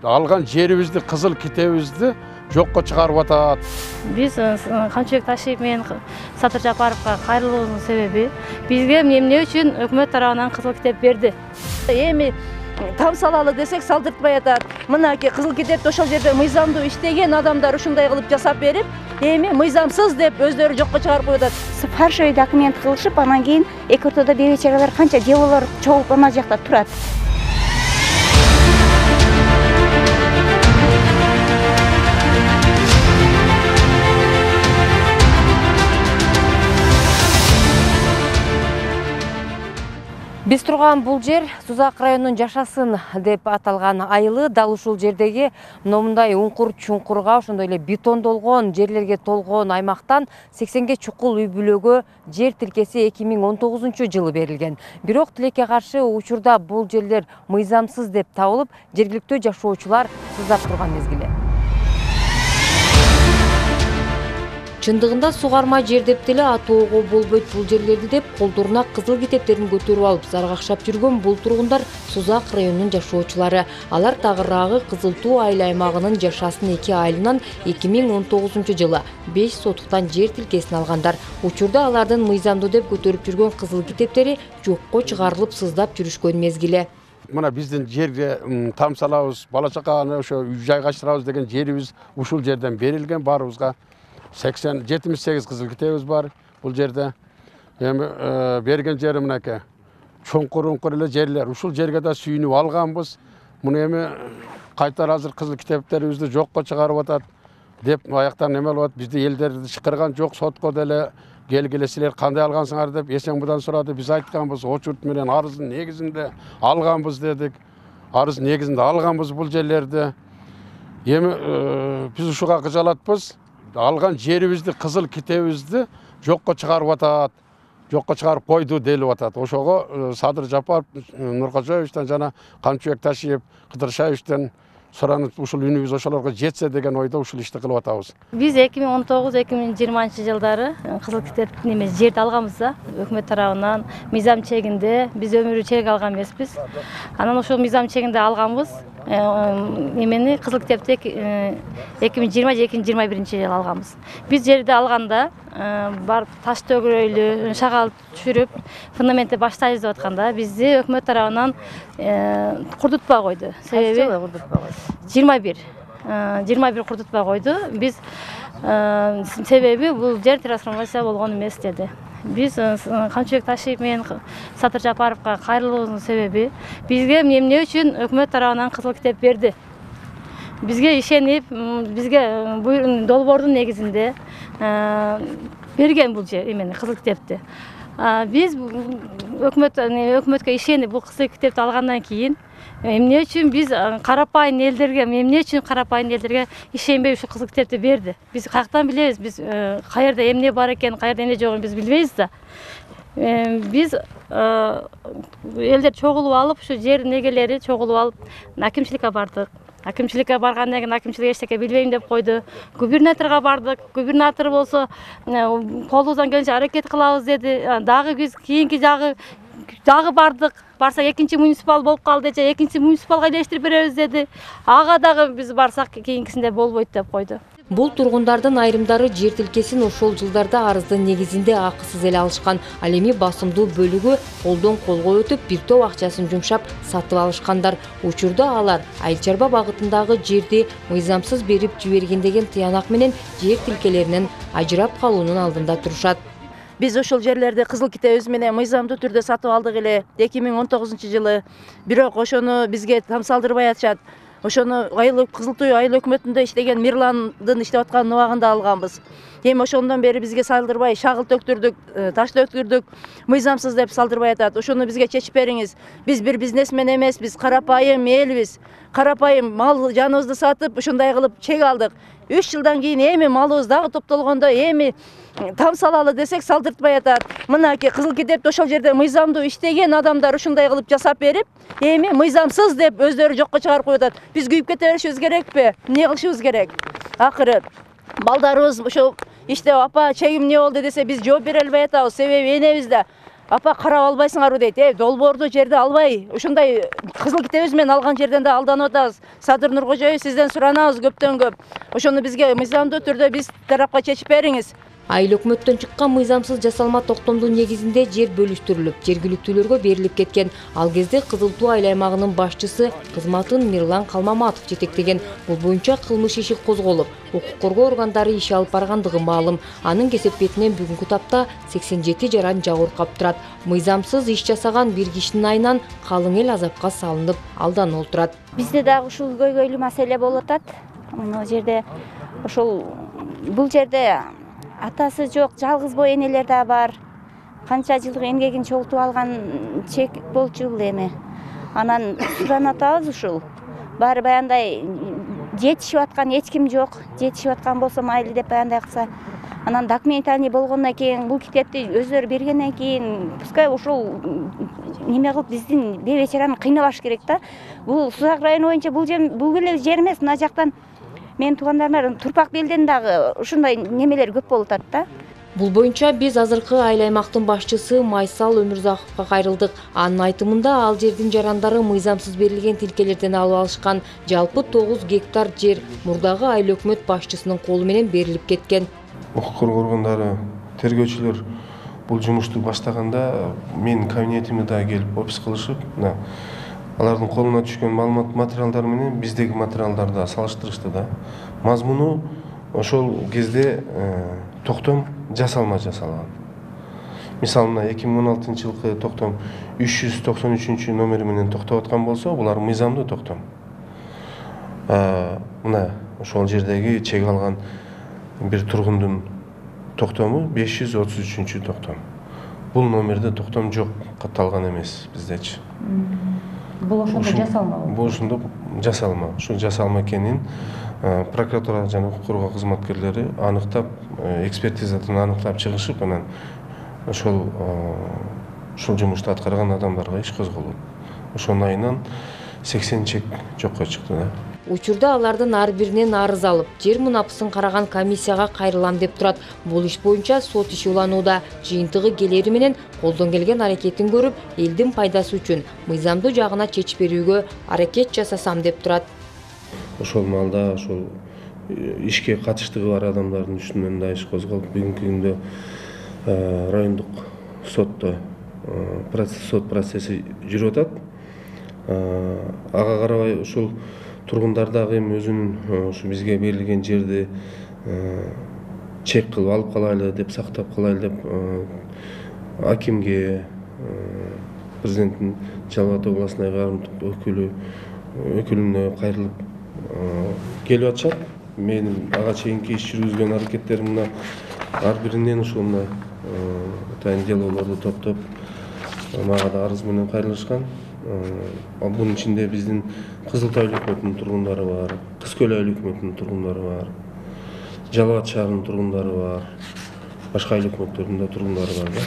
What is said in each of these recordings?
алган жерибизди, кызыл китебибизди жокко чыгарып атат. Биз Камчыбек Ташиев менен Садыр Жапаровго кайрылуубуздун себеби бизге эмне үчүн өкмөт тарабынан кызыл китеп берди. Эми там салалы десек салдыртпай атат. Мынакей кызыл китепти ошол жерде мыйзамдуу иштеген адамдар ушундай кылып жасап берип, эми мыйзамсыз деп өздөрү жокко чыгарып коюп атат. Фальшивый документ кылышып, анан кийин эки ортодо беречегалар канча делолор чогулуп ана жакта турат. Биз турган бул жер Сузак районунун Жашасын деп аталган айылы. Дал ушул жердеги мындай уңкур-чуңкурга, ошондой эле бетондолгон жерлерге толгон аймактан 80ге чукул үй бүлөгө жер тилкеси 2019-жылы берилген. Бирок тилекке каршы учурда бул жерлер мыйзамсыз деп табылып, жергиликтүү жашоочулар сыздап турган мезгили. Чындыгында сугарма жер деп деле атоого болбойт бул жерлерди деп колдоруна кызыл китептерин көтөрүп алып заргакшап жүргөн бул тургундар Сузак районунун жашоочулары. Алар тагыраагы Кызыл Туу айыл аймагынын Жашасын 2 айылынан 2019-жылы 5 сотуктан жер тилкесин алгандар. Учурда алардын мыйзамдуу деп көтөрүп жүргөн кызыл китептери жокко чыгарылып сыздап жүрүшкөн мезгили. Мына биздин жерге там салабыз, бала чаканы ошо үй жайгаштырабыз деген жерибиз ушул жерден берилген баарыбызга. 78 кызыл китебиз бар бул жерде. Эми берген жери мынакей. Чоңкур эле жерлер. Ушул жерге да сүйүнүп алганбыз. Муну эми кайтар азыр кызыл китептерибизди жокко чыгарып атат деп аяктан эме болот. Бизди элдерди чакырган жок, сотко деле келгиле силер кандай алгансыңар деп Эсенбудан сурады. Биз айтканбыз, очурт менен арыздын негизинде алганбыз дедик. Арыз негизинде алганбыз бул жерлерди. Эми биз ушуга кыжалатпыз. Алган жерибизди, кызыл китебибизди жокко чыгарып атат, жокко чыгарып койду делип атат. Ошого Садыр Жапаров, Нуркожоевичтен жана Камчыбек Ташиев, Кыдыршаевичтен суранып ушул үнүбүз ошолорго жетсе деген ойдо ушул ишти кылып атабыз. Биз 2019-2020 жылдары кызыл китеп жерди алганбыз да, өкмөт тарабынан мыйзам чегинде. Биз өмүрү чек алган эмеспиз. Анан ошол мыйзам чегинде алганбыз. Эмени кызыл китепти 2020-2021 жылы алганбыз. Биз жерди алганда бар таш төгүрөйлүү, шагал түшүрүп, фундаментти баштайбыз деп атканда бизди өкмөт тарабынан курдутпай койду. Себеби 21 курдутпай койду. Биз себеби бул жер трансформация болгон эмес деди. Биз Камчыбек Ташиев менен Садыр Жапаровго кайрылуубуздун себеби бизге эмне үчүн өкмөт тарабынан кызыл китеп берди. Бизге ишенип, бизге долбоордун негизинде берген бул жер эмени кызыл китепти. Биз өкмөткө ишенип бул кызыл китепти алгандан кийин эмне үчүн биз карапайым элдерге ишенбей ушу кызыл китепти берди. Биз каяктан билебиз, биз каерде эмне бар экен, каерде эмне жок экенин биз билбейбиз да. Биз элдер чогулуп алып, ушу жер негелери чогулуп алып, акимчиликке бардык. Акимчиликке баргандан кийин акимчилик эчтеке билбейм деп койду. Губернаторго бардык. Губернатор болсо колубуздан келишинче аракет кылабыз деди. Дагы биз кийинки дагы бардык. Барсак экинчи муниципал болуп калды, экинчи муниципалга илештирип беребиз деди. Ага дагы биз барсак кийинкисинде болбойт деп койду. Бул тургундардын айрымдары жер тилкесин ошол жылдарда арыздын негизинде акысыз эле алышкан. Ал эми басымдуу бөлүгү колдон колго өтүп, бир топ акчасын жумшап сатып алышкандар. Учурда алар айыл чарба багытындагы жерди мыйзамсыз берип жиберген деген тыянак менен жер тилкелеринен ажырап калуунун алдында турушат. Биз ошол жерлерди кызыл китебибиз менен мыйзамдуу түрдө сатып алдык эле 2019-жылы. Бирок ошону бизге там салдырбай атышат. Ошону Кызыл Туу айыл өкмөтүндө иштеген Мирландын иштеп аткан убагында алганбыз. Эми ошондон бери бизге салдырбай, шагыл төктүрдүк, таш төктүрдүк, мыйзамсыз деп салдырбай атат. Ошону бизге чечип бериңиз. Биз бир бизнесмен эмеспиз, карапайым элбиз. Карапайым мал жаныбызды сатып, ушундай кылып чек алдык. 3 жылдан кийин эми малыбыз дагы топтолгондо эми там салалы десек салдыртпай атат. Мынакей кызыл китепти ошол жерде мыйзамдуу иштеген адамдар ушундай кылып жасап берип, эми мыйзамсыз деп өздөрү жокко чыгарып коюп атат. Биз күйүп кете беришибиз керекпи? Эмне кылышыбыз керек? Акыры балдарыбыз ошо иштеп апа чегим эмне болду десе биз жооп бере албай атабыз. Себеби энебиз да апа карап албайсыңарбы дейт. Долбоорду жерди албай, ушундай кызыл китебиз менен алган жерден да алданып атабыз. Садыр Нуркожоев, сизден суранабыз көптөн көп. Ошону бизге мыйзамдуу түрдө биз тарапка чечип бериңиз. Айыл өкмөттөн чыккан мыйзамсыз жасалма токтомдун негизинде жер бөлүштүрүлүп, жергиликтүүлөргө берилип кеткен. Ал кезде Кызыл Туу айыл аймагынын башчысы кызматын Мирлан Калмаматов жетектеген. Бул боюнча кылмыш иши козголуп, укук коргоо органдары иш алып баргандыгы маалым. Анын кесепетинен бүгүнкү тапта 87 жаран жагыркап турат. Мыйзамсыз иш жасаган бир кишинин айынан калың эл азапка салынып, алданып отурат. Бизде дагы ушул көйгөйлүү маселе болуп атат. Мына жерде ошол бул жерде атасы жок, жалгыз бой энелер да бар. Канча жылдык эмгегин чогултуп алган чек болчу бул эми. Анан суранып атабыз ушул. Баары баяндай жетишип аткан эч ким жок. Жетишип аткан болсо майлы деп баяндай кылса. Анан документальный болгондон кийин бул китепти өздөрү бергенден кийин пускай ушул неме кылып биздин бейбечараны кыйнабаш керек да. Бул Сузак району боюнча бул эле жер эмес, мына жактан мен туугандарым Турпак белден дагы ушундай немелер көп болуп атат да. Бул боюнча биз азыркы айыл аймактын башчысы Майсал Өмүрзаковго кайрылдык. Анын айтымында ал жердин жарандары мыйзамсыз берилген тилкелерден алып алышкан. Жалпы 9 гектар жер мурдагы айыл өкмөт башчысынын колу менен берилип кеткен. Укук коргоо органдары, тергөөчүлөр бул жумушту баштаганда менин кабинетиме да келип опис кылышып, алардын колуна түшкөн маалымат материалдар менен биздеги материалдарды салыштырышты да. Мазмуну ошол кезде токтом жасалма жасалган. Мисалы, 2016 жылкы токтом 393 номери менен токтоп аткан болсо, булар мыйзамдуу токтом. Мына ошол жердеги чек алган бир тургундун токтому 533 токтом. Бул номерде токтом жок, катталган эмес биздечи. Бул ошондо жасалма. Бул ошондо жасалма. Ушул жасалма экенин прокуратура жана укук коргоо кызматкерлери аныктап, экспертизадан аныктап чыгышып, анан ушул жумушту аткарган адамдарга иш козголуп, ошонун айынан 80 чек жокко чыкты да. Учурда алардын ар биринен арыз алып, жер мунапысын караган комиссияга кайрылам деп турат. Бул иш боюнча сот иши уланууда. Жыйынтыгы келери менен колдон келген аракетин көрүп, элдин пайдасы үчүн мыйзамдуу жагына чечип берүүгө аракет жасасам деп турат. Ошол маалда ошол ишке катыштыгы бар адамдардын үстүнөн да иш козголуп, бүгүнкү күндө райондук сотто сот процесси жүрүп атат. Ага карабай ушул тургундар дагы эми өзүнүн ушу бизге берилген жерди чек кылып алып калайлы деп, сактап калайлы деп акимге, президенттин Жалал Абад областына карымдык өкүлүнө кайрылып келип атышат. Менин ага чейинки иш жүргүзгөн аракеттеримде ар биринен ушул атайын делолорду топтоп мага да арыз менен кайрылышкан. Bunun içinde bizden Kızıltay hükümetinin turgunları var, Kızköy hükümetinin turgunları var, Жалал шаарынын тургундары бар, башка айыл өкмөттөрүнүн тургундары бар да.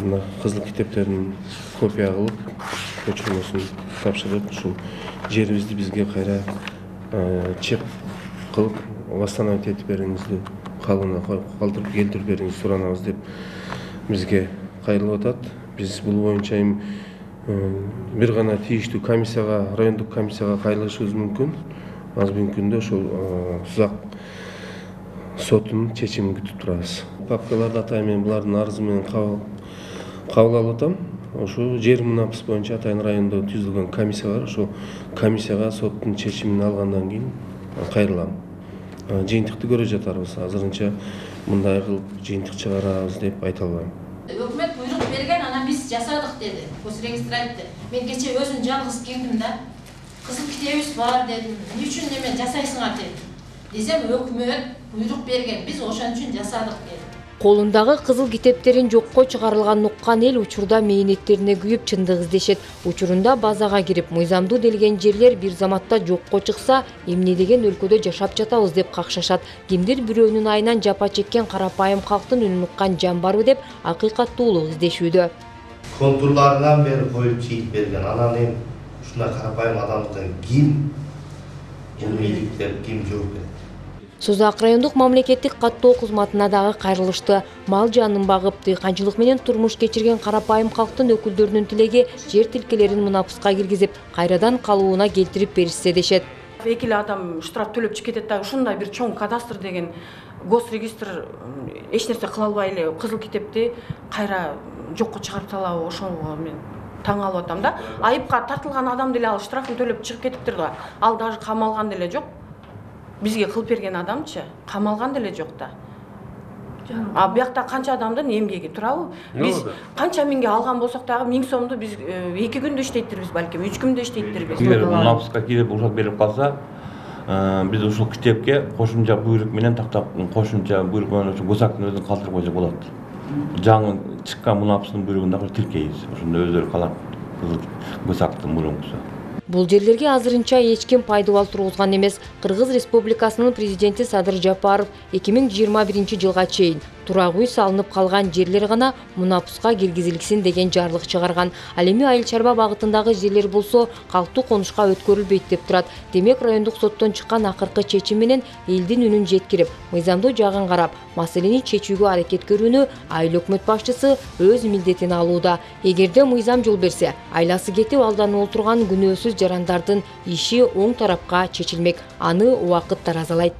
Мына кызыл китептерин копия кылып, көчүрмөсүн тапшырып, ушул жерибизди бизге кайра чек кылып, восстановить этип бериңизди, калыбына калтырып келтирип бериңиз суранабыз деп бизге кайрылып атат. Biz bu boyunca bir gana тийиштүү комиссияга, райондук комиссияга кайрылышыбыз мүмкүн. Az бүгүнкүндө ошол Сузак сотунун чечимин күтүп турабыз. Папкаларды атайын мен булардын арызы менен кабыл алып атам. Ошо жер мунапыс боюнча атайын райондо түзүлгөн комиссия бар. Ошо комиссияга соттун чечимин алгандан кийин кайрылам. Жыйынтыкты көрө жатарбыз. Азырынча мындай кылып жыйынтык чыгарабыз деп айта албайм. Өкмөт буйрук берген, анан биз жасадык деди. Госрегистр айтты. Мен кече өзүм жалгыз келдим да. Кызыл китебиз бар дедим. Эмне үчүн неме жасайсыңар дедим. Десем өкмөт буйрук берген. Биз ошон үчүн жасадык деди. Колундагы кызыл китептерин жокко чыгарылганын уккан эл учурда мээнеттерине күйүп чындык издешет. Учурунда базага кирип, мыйзамдуу делген жерлер бир заматта жокко чыкса, эмне деген өлкөдө жашап жатабыз деп какшашат. Кимдир бирөөнүн айынан жапа чеккен карапайым калктын үнүн уккан жан барбы деп акыйкаттуулук издешүүдө. Контурларынан бери коюп чийип берген. Анан эми ушундай карапайым адамдын ким бул мээликтер ким жооп берет? Созак райондук мамлекеттик каттоо кызматына дагы кайрылышты. Мал жанын багып, дыйканчылык менен турмуш кечирген карапайым калктын өкүлдөрүнүн тилеги жер тилкелерин мунапуска киргизип, кайрадан калууна келтирип беришсе дешет. Эки адам штраф төлөп чыгып кетет да, ушундай бир чоң кадастр деген госрегистр эч нерсе кыла албай эле кызыл китепти кайра жокко чыгарып салабы, ошого мен таң алып атам да. Айыпка тартылган адам деле ал штрафын төлөп чыгып кетиптир да. Ал даже камалган деле жок. Бизге кылып берген адамчы камалган деле жок да. А биякта канча адамдын эмгеги турабы? Биз канча миңге алган болсок дагы 1000 сомду биз 2 күндө иштейттирбиз, балким 3 күндө иштейттирбиз. Эгер мунапуска кирип уруксат берип калса, биз ушул китепке кошумча буйрук менен тактап, кошумча буйрук менен госактын өзүн калтырып койсо болот. Жаңы чыккан мунапустун буйругун дагы тиркейбиз. Ошондо өздөрү калат госактын мурункусу. Бул жерлерге азырынча эч ким пайдабал тургузган эмес. Кыргыз Республикасынын президенти Садыр Жапаров 2021 жылга чейин турак үй салынып калган жерлер гана мунапуска киргизилсин деген жарлык чыгарган. Ал эми айыл чарба багытындагы жерлер болсо калктуу конушка өткөрүлбөйт деп турат. Демек райондук соттон чыккан акыркы чечим менен элдин үнүн жеткирип, мыйзамдуу жагын карап, маселени чечүүгө аракет көрүүнү айыл өкмөт башчысы өз милдетине алууда. Эгерде мыйзам жол берсе, айласы кетип алданып отурган күнөөсүз жарандардын иши оң тарапка чечилмек. Аны убакыт таразалайт.